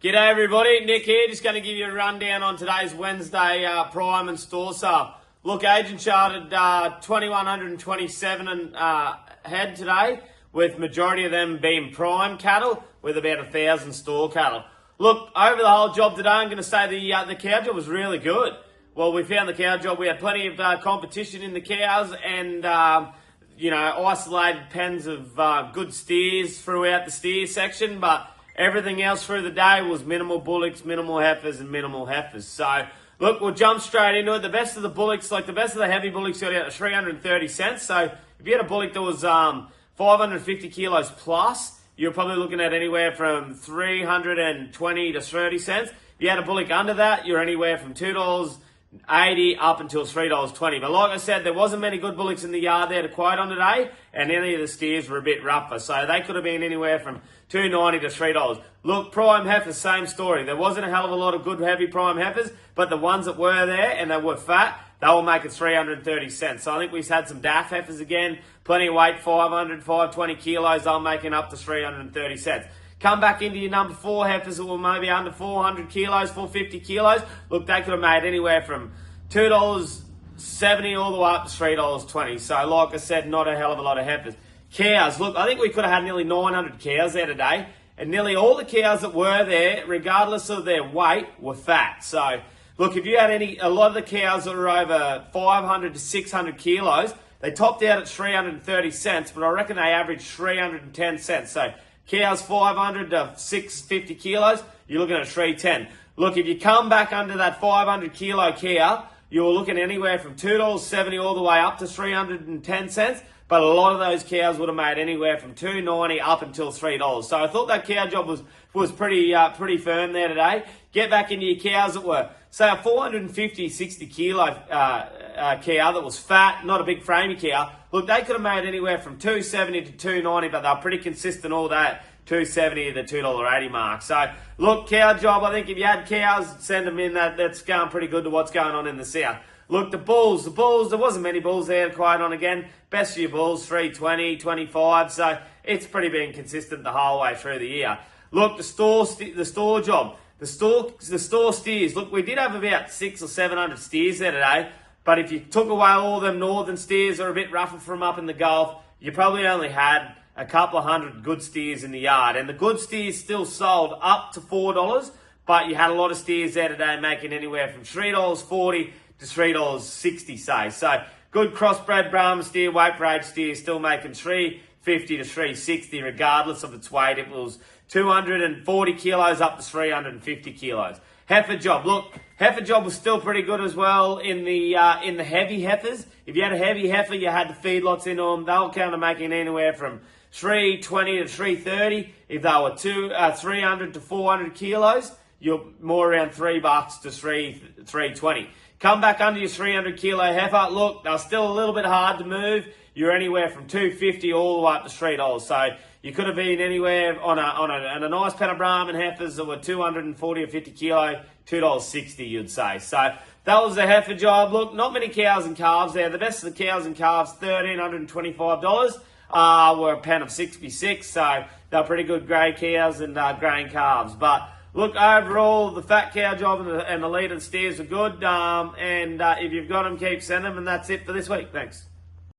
G'day everybody, Nick here, just going to give you a rundown on today's Wednesday prime and store sale. Look, agent charted 2,127 head today, with majority of them being prime cattle, with about 1,000 store cattle. Look, over the whole job today, I'm going to say the cow job was really good. Well, we found the cow job, we had plenty of competition in the cows and isolated pens of good steers throughout the steer section, but everything else through the day was minimal bullocks, minimal heifers, and minimal heifers. So, look, we'll jump straight into it. The best of the bullocks, like the best of the heavy bullocks, got out to 330 cents. So, if you had a bullock that was 550 kilos plus, you're probably looking at anywhere from 320 to 30 cents. If you had a bullock under that, you're anywhere from $2.80 up until $3.20. But like I said, there wasn't many good bullocks in the yard there to quote on today, and any of the steers were a bit rougher. So they could have been anywhere from $2.90 to $3. Look, prime heifers, same story. There wasn't a hell of a lot of good heavy prime heifers, but the ones that were there and they were fat, they were making 330 cents. So I think we've had some DAF heifers again, plenty of weight, 500, 520 kilos, they're making up to 330 cents. Come back into your number 4 heifers that were maybe under 400 kilos, 450 kilos. Look, they could have made anywhere from $2.70 all the way up to $3.20. So like I said, not a hell of a lot of heifers. Cows, look, I think we could have had nearly 900 cows there today, and nearly all the cows that were there, regardless of their weight, were fat. So, look, if you had a lot of the cows that were over 500 to 600 kilos, they topped out at 330 cents, but I reckon they averaged 310 cents. So, cows 500 to 650 kilos, you're looking at 310. Look, if you come back under that 500 kilo cow, you're looking anywhere from $2.70 all the way up to 310 cents. But a lot of those cows would have made anywhere from $2.90 up until $3. So I thought that cow job was pretty firm there today. Get back into your cows that were, say, a 450, 60 kilo cow that was fat, not a big framey cow. Look, they could have made anywhere from $2.70 to $2.90, but they're pretty consistent all day, $2.70 to $2.80 mark. So, look, cow job, I think if you had cows, send them in. That's going pretty good to what's going on in the south. Look, the bulls, there wasn't many bulls there to quote on again. Best of your bulls, 320, 25. So it's pretty been consistent the whole way through the year. Look, the store job, the store steers. Look, we did have about 600 or 700 steers there today. But if you took away all them northern steers that are a bit rougher from up in the Gulf, you probably only had a couple of hundred good steers in the yard. And the good steers still sold up to $4, but you had a lot of steers there today making anywhere from $3.40 to $3.60, say. So, good crossbred Brahma steer, weight for age steer, still making $3.50 to $3.60, regardless of its weight. It was 240 kilos up to 350 kilos. Heifer job, look, heifer job was still pretty good as well in the heavy heifers. If you had a heavy heifer, you had the feedlots in them. They were kind of making anywhere from 320 to 330. If they were 300 to 400 kilos, you're more around $3 to 320. Come back under your 300 kilo heifer. Look, they're still a little bit hard to move. You're anywhere from $2.50 all the way up to $3. So you could have been anywhere on a nice pen of Brahman heifers that were 240 or 50 kilo, $2.60 you'd say. So that was the heifer job. Look, not many cows and calves there. The best of the cows and calves, $1,325. Were a pen of 66. So they're pretty good grey cows and greying calves. But look, overall, the fat cow job and the lead and steers are good. If you've got them, keep sending them. And that's it for this week. Thanks.